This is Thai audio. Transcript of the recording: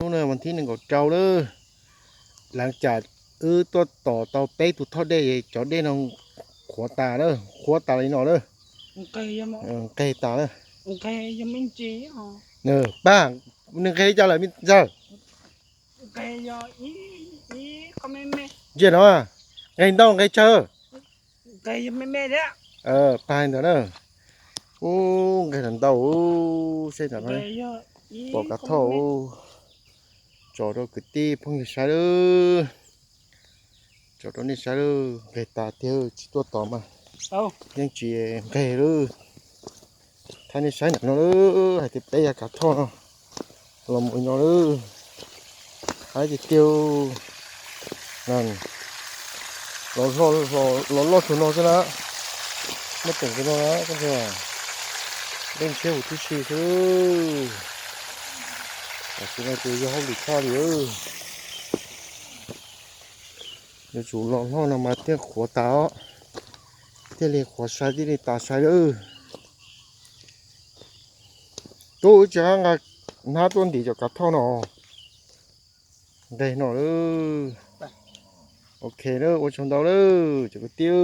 nữaวันที่1ของเจ้าเด้อหลังจากตัวต่อเตาเป๊กตุดทอดได้จอดได้น้องขัวตาเด้อขัวตาอีหนอเด้อไก่ยังไก่ตาเด้อไก่ยังไม่จีอ๋อป้านึงใครเจ้าล่ะมิเจ้าไก่ยออีก็ไม่เจ้าเนาะไงต้องไงเจอไก่ยังไม่เด้อไปเด้อโอ้ไก่ถันเต้าใช่จังไงปอกกระเท่าจอดกึตีพงใช้เด้อจอดนี่ใช้เด้อไก่ตาเตี้ยตัวต่อมายังจีไก่เด้อท่านนี่ใช้หนักเนาะเด้อให้ติดไปยากระท่อเนาะลมอุ่นเนาะเด้อให้ติดเตี้ยวนั่นรอถุนเนาะซะนะไม่ถึงกันเนาะก็คือเล่นเชี่ยวที่ชีคือแต่ที่นั่นคือยอดหลีกข้าวเยอะเดี๋ยวจู่ลองห้องนำมาเที่ยวขัวตาเที่ยวเลี้ยขัวใช้ที่นี่ตาใช้เลยตัวจะงาหน้าต้นดีจะกัดเท่าหนอได้หนอเลยโอเคเลยโอชมดาวเลยจะไปเที่ยว